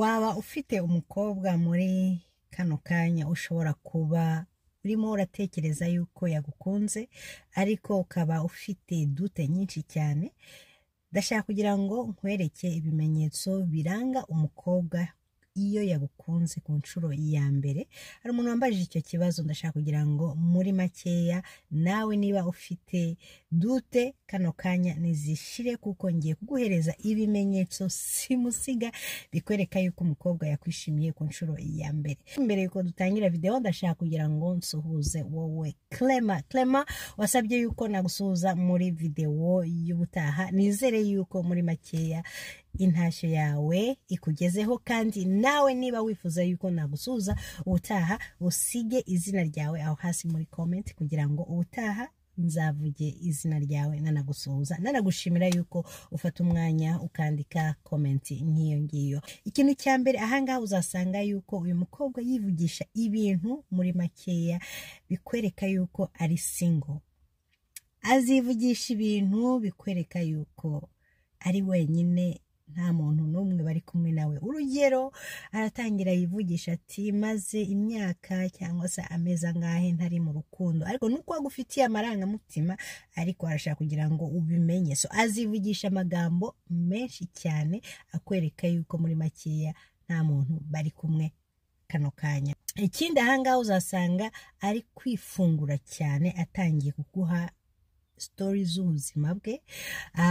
Waba ufite umukobwa muri kano kanya ushobora kuba urimo uratekereza yuko yagukunze ariko ukaba ufite dute nyinshi cyane. Ndashaka kugira ngo nkwereke ibimenyetso biranga umukobwa iyo yagukunze ku nshuro ya mbere. Hari umuntu wambajije icyo kibazo, ndashaka kugira ngo muri makeya nawe niba ufite dute kano kanya nizishire, kuko ngiye kuguhereza ibimenyetso simusiga bikwereka yuko umukobwa yakwishimiye ku nshuro ya mbere. Mbere yuko dutangira video, ndashaka kugira ngo nsuhuze wowe Clement wasabye yuko nagusuhuza muri video y'ubutaha. Nizere yuko muri makeya intashyo yawe ikugezeho, kandi nawe niba wifuza yuko nagusuhuza ubutaha usige izina ryawe aho hasi muri comment kugira ngo ubutaha nzavuge izina ryawe nanagusuhuza, nanagushimira yuko ufata umwanya ukandika comment nk'iyo ngiyo. Ikintu cya mbere ahangaha uzasanga yuko uyu mukobwa yivugisha ibintu muri makeya bikwereka yuko ari single. Azivugisha ibintu bikwereka yuko ari wenyine, nta muntu n'umwe bari kumwe nawe. Urugero, aratangira yivugisha ati maze imyaka cyangwa se amezi angahe ntari mu rukundo, ariko nuko agufitiye amarangamutima, ariko arashaka kugira ngo ubimenye. So azivugisha amagambo menshi cyane akwereka yuko muri makeya nta muntu bari kumwe kano kanya. Ikindi ahangaha uzasanga ari kwifungura cyane, atangiye kuguha stories z'ubuzima bwe.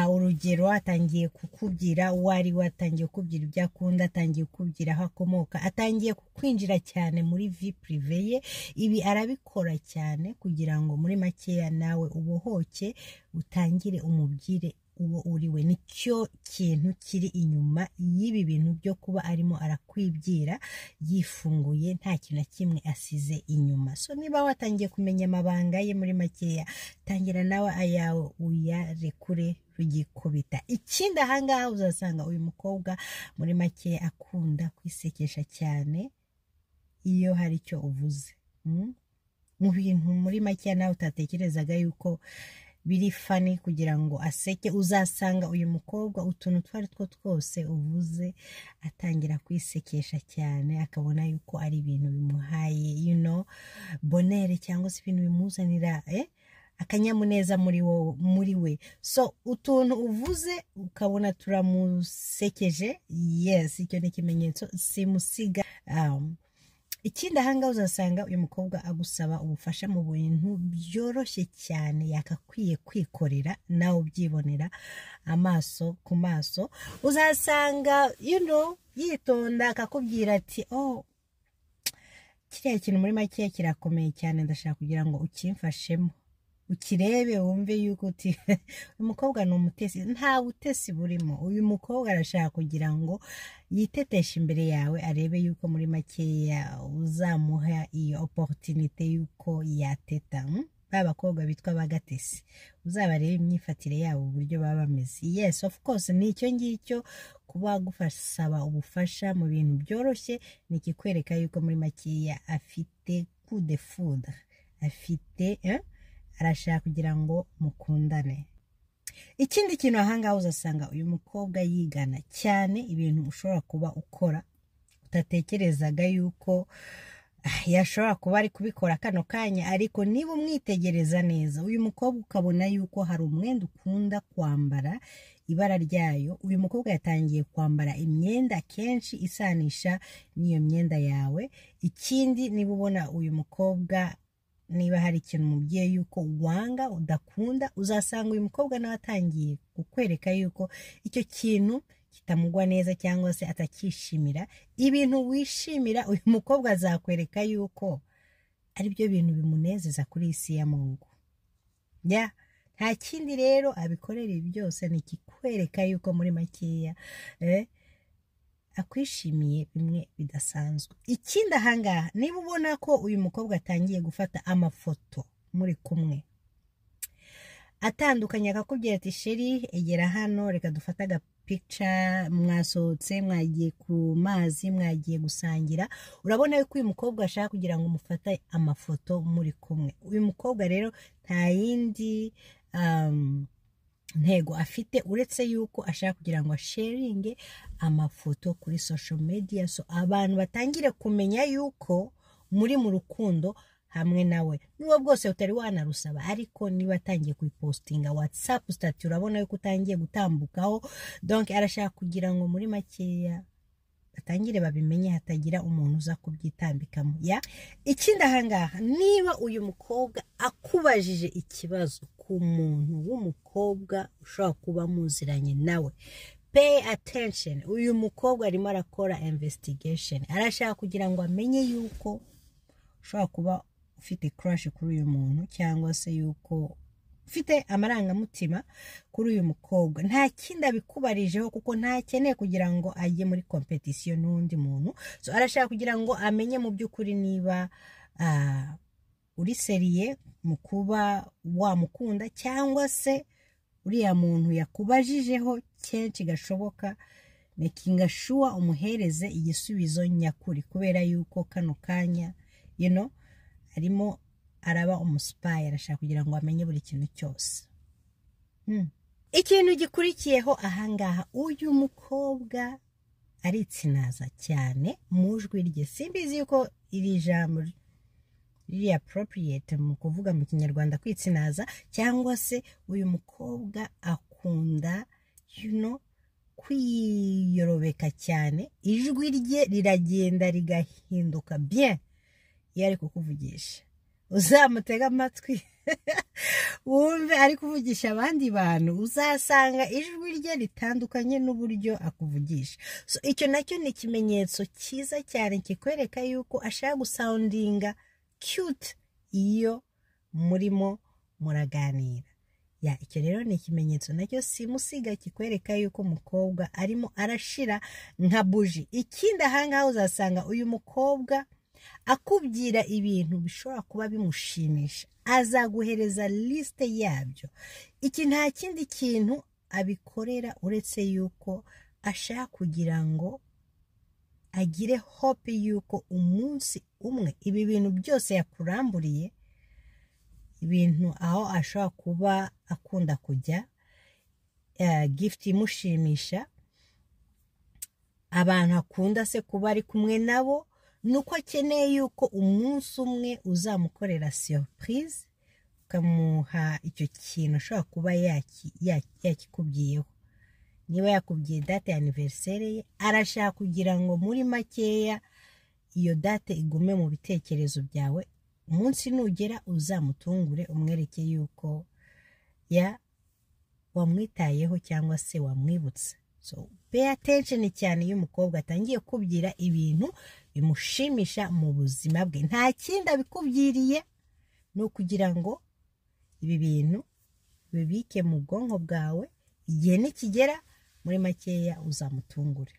Urugero, atangiye kukubwira wari watangiye kukubwira ibyo akunda, atangiye kukubwira aho akomoka, atangiye kukwinjira cyane muri vie prive ye. Ibi arabikora cyane kugira ngo muri makeya nawe ubohoke, utangire umubwire uwo uriwe. Nicyo kintu kiri inyuma y'ibi bintu byo kuba arimo arakwibwira yifunguye, nta kintu na kimwe asize inyuma. So niba watangiye kumenya amabanga ye muri makeya, tangira nawe ayawe uyarekure rugikubita. Ikindi ahangaha uzasanga uyu mukobwa muri makeya akunda kwisekesha cyane iyo hari icyo uvuze mu bintu muri makeya nawe utatekerezaga yuko biri funny kugira ngo aseke. Uzasanga uyu mukobwa utuntu twari two twose uvuze atangira kwisekesha cyane, akabona yuko ari ibintu bimuhaye bonere cyangwa se ibintu bimuzanira akanyamuneza muri we. So utuntu uvuze ukabona turamusekeje, yes, icyo ni ikimenyetso simusiga. Ikindi ahangaha uzasanga uyu mukobwa agusaba ubufasha mu bintu byoroshye cyane yakakwiye kwikorera, nawe ubyibonera amaso ku maso. Uzasanga yitonda akakubwira ati kiriya kintu muri makeya kirakomeye cyane, ndashaka kugira ngo ukimfashemo, ukirebe wumve yuko uyu mukobwa ni umutesi. Nta butesi burimo. Uyu mukobwa arashaka kugira ngo yiteteshe imbere yawe, arebe yuko muri makeya uzamuha iyo opportunity yuko yateta. Abakobwa bitwa bagatesi, uzabarebe imyifatire yabo uburyo baba bameze. Yes, of course, ni icyo ngicyo kuba gufasaba ubufasha mu bintu byoroshye, ni ikikwereka yuko muri makeya afite coup de foudre, afite arashaka kugira ngo mukundane. Ikindi kintu ahangaha uzasanga uyu mukobwa yigana cyane ibintu ushobora kuba ukora utatekerezaga yuko yashobora kuba ari kubikora kano kanya, ariko niba umwitegereza neza uyu mukobwa ukabona yuko hari umwenda ukunda kwambara, ibara ryayo, uyu mukobwa yatangiye kwambara imyenda kenshi isanisha n'iyo myenda yawe. Ikindi, niba ubona uyu mukobwa, niba hari ikintu mubwiye yuko wanga udakunda, uzasanga uyu mukobwa nawe atangiye kukwereka yuko icyo kintu kitamugwa neza cyangwa se atakishimira. Ibintu wishimira uyu mukobwa azakwereka yuko ari byo bintu bimunezeza kuri isi ya Mungu. Nta kindi rero abikorera ibi byose, ni ikikwereka yuko muri makeya akwishimiye bimwe bidasanzwe. Ikindi ahangaha, niba ubona ko uyu mukobwa atangiye gufata amafoto muri kumwe atandukanye, akakubwira ati sheri egera hano reka dufate agapicture, mwasohotse mwagiye ku mazi mwagiye gusangira, urabona yuko uyu mukobwa ashaka kugira ngo mufate amafoto muri kumwe. Uyu mukobwa rero nta yindi ntego afite, uretse yuko ashaka kugira ngo sharinge amafoto kuri social media, so abantu batangire kumenya yuko muri mu rukundo hamwe nawe, n'ubwo bwose utari wanarusaba, ariko niba atangiye kuyipostinga WhatsApp stati urabona yuko utangiye gutambukaho, donc arashaka kugira ngo muri makeya batangire babimenye, hatagira umuntu uza kubyitambikamo. Ya ikindi ahangaha, niba uyu mukobwa akubajije ikibazo ku muntu w'umukobwa ushobora kuba muziranye nawe, pay attention. Uyu mukobwa arimo arakora investigation, arashaka kugira ngo amenye yuko ushobora kuba ufite crush kuri uyu muntu, cyangwa se yuko ufite amarangamutima kuri uyu mukobwa. Nta kindi abikubarijeho kuko ntakeneye kugira ngo ajye muri competition n'undi muntu, so arashaka kugira ngo amenye mu by'ukuri niba uri seriye mu kuba wamukunda, cyangwa se uriya muntu yakubajijeho kenshi gashoboka, making sure umuhereze igisubizo nyakuri, kubera yuko kano kanya arimo araba umuspy, arashaka kugira ngo amenye buri kintu cyose. Ikintu gikurikiyeho ahangaha, uyu mukobwa aritsinaza cyane mu jwi rye. Simbizi yuko iri jambo riri appropriate mu kuvuga mu Kinyarwanda kwitsinaza, cyangwa se uyu mukobwa akunda kwiyorobeka cyane, ijwi rye riragenda rigahinduka bien iyo ari kukuvugisha. Uzamutega amatwi wumve ari kuvugisha abandi bantu, uzasanga ijwi rye ritandukanye n'uburyo akuvugisha. So icyo nacyo ni ikimenyetso cyiza cyane kikwereka yuko ashaka gusoundinga cute iyo murimo muraganira. Icyo rero ni ikimenyetso nacyo simusiga kikwereka yuko umukobwa arimo arashira nka buji. Ikindi ahangaha uzasanga uyu mukobwa akubwira ibintu bishobora kuba bimushimisha, azaguhereza liste yabyo. Iki nta kindi kintu abikorera uretse yuko ashaka kugira ngo agire hope yuko umunsi umwe ibi bintu byose yakuramburiye, ibintu aho ashobora kuba akunda kujya, gift imushimisha, abantu akunda se kuba ari kumwe nabo, nuko akeneye yuko umunsi umwe uzamukorera surprise, ukamuha icyo kintu ashobora kuba yakikubwiyeho. Niba yakubwiye date ya anniversaire ye, arashaka kugira ngo muri makeya iyo date igume mu bitekerezo byawe, umunsi nugera uzamutungure, umwereke yuko wamwitayeho cyangwa se wamwibutse. So pay attention cyane iyo umukobwa atangiye kubwira ibintu bimushimisha mu buzima bwe. Nta kindi abikubwiriye, ni ukugira ngo ibi bintu bibike mu bwonko bwawe, igihe nikigera muri makeya uzamutungure.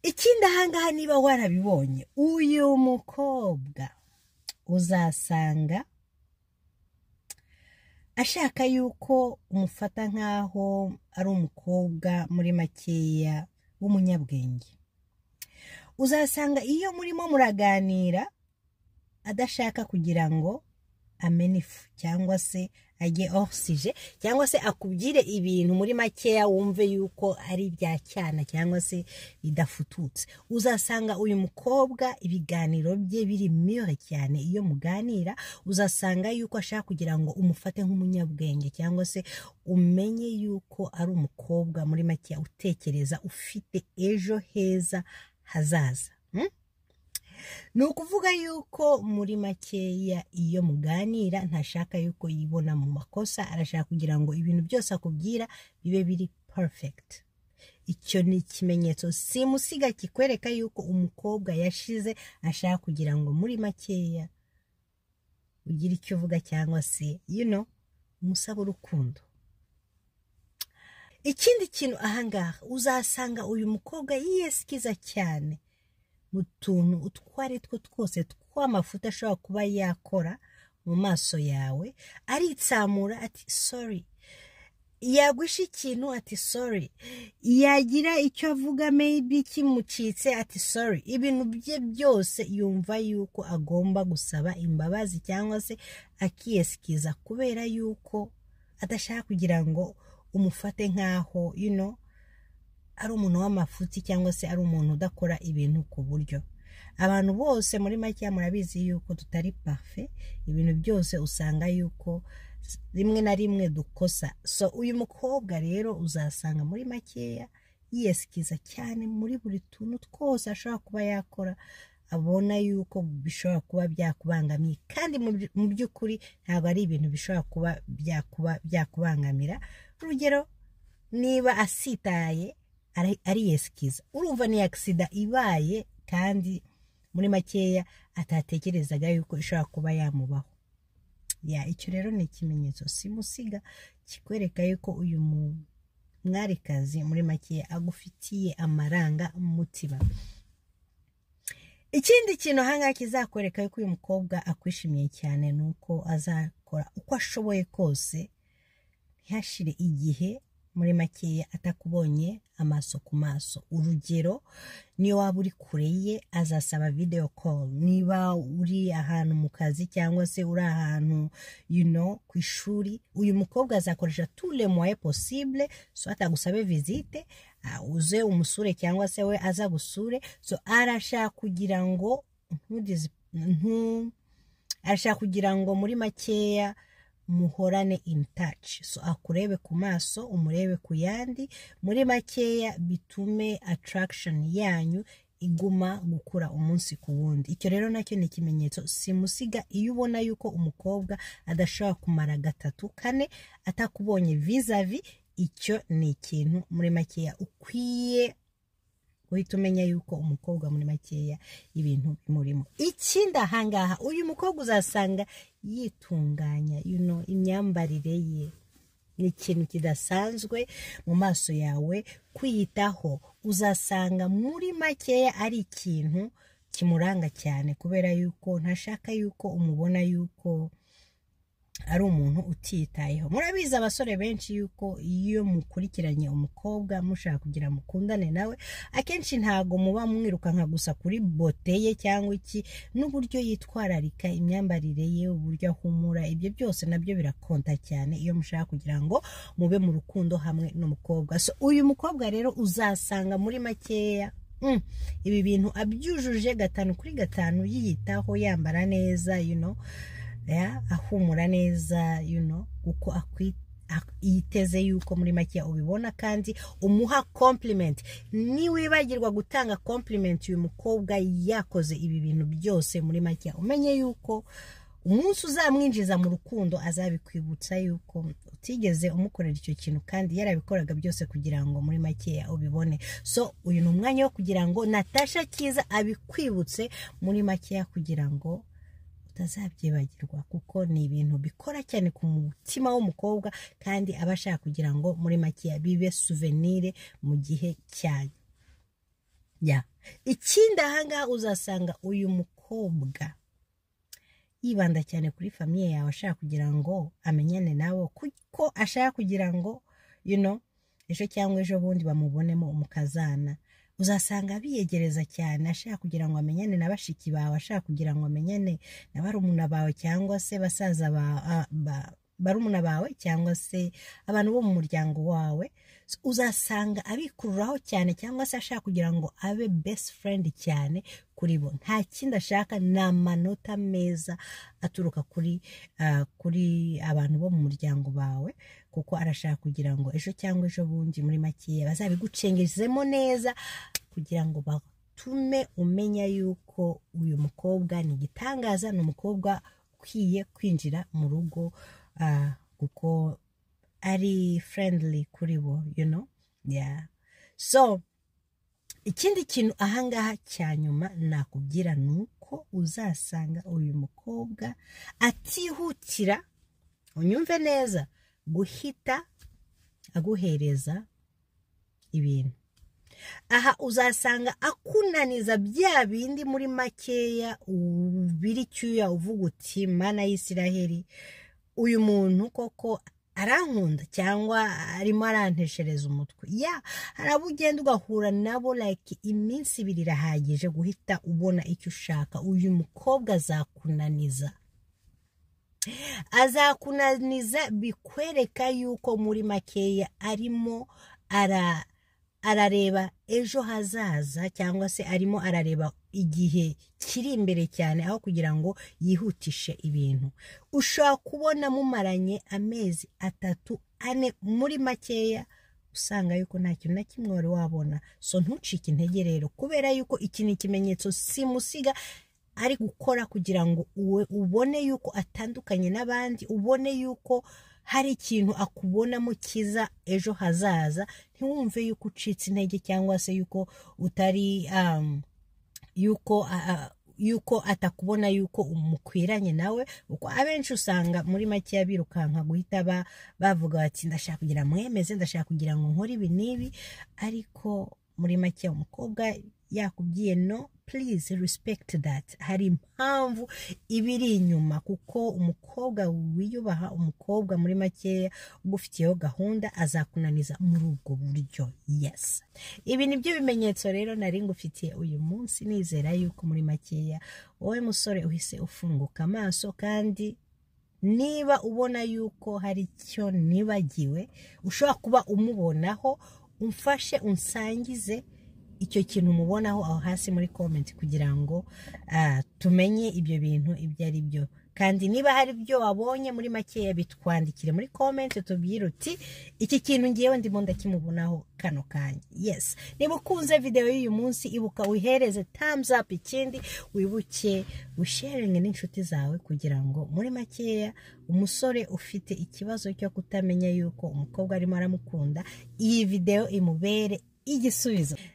Ikindi ahangaha, niba warabibonye, uyu mukobwa uzasanga ashaka yuko umufata nkaho ari umukobwa muri makeya w'umunyabwenge. Uzasanga iyo murimo muraganira adashaka kugira ngo amene ifu, cyangwa se ajye oxyge, cyangwa se akubwire ibintu muri makeya wumve yuko ari bya cyana cyangwa se bidafututse. Uzasanga uyu mukobwa ibiganiro bye biri mure cyane iyo muganira. Uzasanga yuko ashaka kugira ngo umufate nk'umunyabwenge, cyangwa se umenye yuko ari umukobwa muri makeya utekereza, ufite ejo heza hazaza. Ni ukuvuga yuko muri makeya iyo muganira ntashaka yuko yibona mu makosa, arashaka kugira ngo ibintu byose akubwira bibe biri perfect. Icyo ni ikimenyetso simusiga kikwereka yuko umukobwa yashize, ashaka kugira ngo muri makeya ugire icyo uvuga, cyangwa se umusaba urukundo. Ikindi kintu ahangaha, uzasanga uyu mukobwa yiyesikiza cyane mu tuntu utware two twose tw'amafuta ashobora kuba yakora mu maso yawe. Aritsamura ati sorry, yagwisha ikintu ati sorry, yagira icyo avuga maybe kimucitse ati sorry. Ibintu bye byose yumva yuko agomba gusaba imbabazi, cyangwa se akiyesikiza, kubera yuko adashaka kugira ngo umufate nk'aho ari umuntu w'amafuti cyangwa se ari umuntu udakora ibintu ku buryo. Abantu bose muri make murabizi yuko tutari parfait, ibintu byose usanga yuko rimwe na rimwe dukosa. So uyu mukobwa rero uzasanga muri makeya yiyesikiza cyane muri buri tuntu twose ashobora kuba yakora, abona yuko bishobora kuba byakubangamiye, kandi mu by'ukuri ntabwo ari ibintu bishobora kuba byakubangamira. Urugero, niba asitaye ariyesikiza, urumva ni accident ibaye kandi muri makeya atatekerezaga yuko ishobora kuba yamubaho. Icyo rero ni ikimenyetso simusiga kikwereka yuko uyu mwarikazi muri makeya agufitiye amaranga mutima. Ikindi kintu ahangaha kizakwereka yuko uyu mukobwa akwishimiye cyane nuko azakora uko ashoboye kose ntihashire igihe muri makeya atakubonye amaso ku maso. Urugero, niyo waba uri kure ye azasaba video call, niba uri ahantu mu kazi cyangwa se uri ahantu ku ishuri, uyu mukobwa azakoresha tous les moyens possibles, so atagusabe visite, uze umusure cyangwa se we aza gusure. So arashaka kugira ngo muri makeya muhorane in touch, so akurebe ku maso umurebe ku yandi, muri makeya bitume attraction yanyu iguma gukura umunsi ku wundi. Icyo rero nacyo ni ikimenyetso simusiga. Iyo ubona yuko umukobwa adashobora kumara 3-4 atakubonye vis-a-vis, icyo ni ikintu muri makeya ukwiye uhita umenya yuko umukobwa muri makeya ibintu bimurimo. Ikindi ahangaha uyu mukobwa uzasanga yitunganya, imyambarire ye ni ikintu kidasanzwe mu maso yawe. Kwiyitaho uzasanga muri makeya ari ikintu kimuranga cyane, kubera yuko ntashaka yuko umubona yuko ari umuntu utitayeho. Murabizi abasore benshi yuko iyo mukurikiranye umukobwa mushaka kugira mukundane nawe, akenshi ntago muba mwirukanka gusa kuri bote ye cyangwa iki, n'uburyo yitwararika, imyambarire ye, uburyo ahumura, ibyo byose nabyo birakonta cyane iyo mushaka kugira ngo mube mu rukundo hamwe n'umukobwa. So uyu mukobwa rero uzasanga muri makeya ibi bintu abyujuje 5 kuri 5, yiyitaho, yambara neza, ahumura neza, uko yiteze yuko muri makeya ubibona, kandi umuha compliment. Niwibagirwa gutanga compliment uyu mukobwa yakoze ibi bintu byose muri makeya, umenye yuko umunsi uzamwinjiza mu rukundo azabikwibutsa yuko utigeze umukorera icyo kintu kandi yarabikoraga byose kugira ngo muri makeya ubibone. So uyu ni umwanya wo kugira ngo Natasha Cyiza abikwibutse muri makeya kugira ngo utazabyibagirwa, kuko ni ibintu bikora cyane ku mutima w'umukobwa kandi abashaka kugira ngo muri makeya bibe souvenir mu gihe cyanyu. Ikindi ahangaha uzasanga uyu mukobwa yibanda cyane kuri famiye yawe, ashaka kugira ngo amenyane nabo, kuko ashaka kugira ngo ejo cyangwa ejo bundi bamubonemo umukazana. Uzasanga biyegereza cyane, ashaka kugira ngo amenyane na bashiki bawe, ashaka kugira ngo amenyane na barumuna bawe cyangwa se basaza barumuna bawe cyangwa se abantu bo mu muryango wawe. Uzasanga abikururaho cyane, cyangwa se ashaka kugira ngo abe best friend cyane kuri bo. Nta kindi ashaka, ni amanota meza aturuka kuri abantu bo mu muryango bawe, kuko arashaka kugira ngo ejo cyangwa ejo bundi muri makeya bazabigucengezemo neza, kugira ngo batume umenya yuko uyu mukobwa ni igitangaza, ni umukobwa ukwiye kwinjira mu rugo, kuko ari friendly kuri bo, So ikindi kintu ahangaha cya nyuma nakubwira nuko uzasanga uyu mukobwa atihutira, unyumve neza, guhita aguhereza ibintu. Aha uzasanga akunaniza bya bindi muri makeya ubiri cyuya uvuga uti Mana y'Isiraheli, uyu muntu koko arankunda cyangwa arimo aranteshereza umutwe. Harabo ugenda ugahura nabo like iminsi 2 irahagije guhita ubona icyo ushaka. Uyu mukobwa azakunaniza azakunaniza bikwereka yuko muri makeya arimo arareba ejo hazaza cyangwa se arimo arareba igihe kiri imbere cyane aho kugira ngo yihutishe ibintu. Ushobora kubona mumaranye amezi 3, 4 muri makeya usanga yuko nta kintu na kimwe wari wabona. So ntucike intege rero, kubera yuko iki ni ikimenyetso simusiga ari gukora kugira ngo ubone yuko atandukanye n'abandi, ubone yuko hari ikintu akubonamo kiza ejo hazaza. Ntiwumve yuko ucitse intege cyangwa se yuko utari yuko atakubona yuko umukwiranye nawe. Uko abenshi usanga muri make birukanka guhita bavuga bati ndashaka kugira mwemeze, ndashaka kugira ngo nkore ibi nibi, ariko muri make umukobwa yakubwiye no, please respect that. Hari impamvu ibiri inyuma, kuko umukobwa wiyubaha, umukobwa muri makeya ugufitiyeho gahunda azakunaniza muri ubwo buryo. Yes, ibi nibyo bimenyetso rero nari ngufitiye uyu munsi. Nizera yuko muri makeya wowe musore uhise ufunguka amaso, kandi niba ubona yuko hari icyo nibagiwe ushobora kuba umubonaho, umfashe unsangize icyo kintu umubonaho aho hasi muri comment kugira ngo tumenye ibyo bintu ibyo ari byo. Kandi niba hari ibyo wabonye muri makeya bitwandikire muri comment, tubwire uti iki kintu ngiyewe ndimo ndakimubonaho kano kanya. Yes, niba ukunze video y'uyu munsi ibuka wihereze thumbs up, ikindi wibuke usharinge n'inshuti zawe kugira ngo muri makeya umusore ufite ikibazo cyo kutamenya yuko umukobwa arimo aramukunda iyi video imubere igisubizo.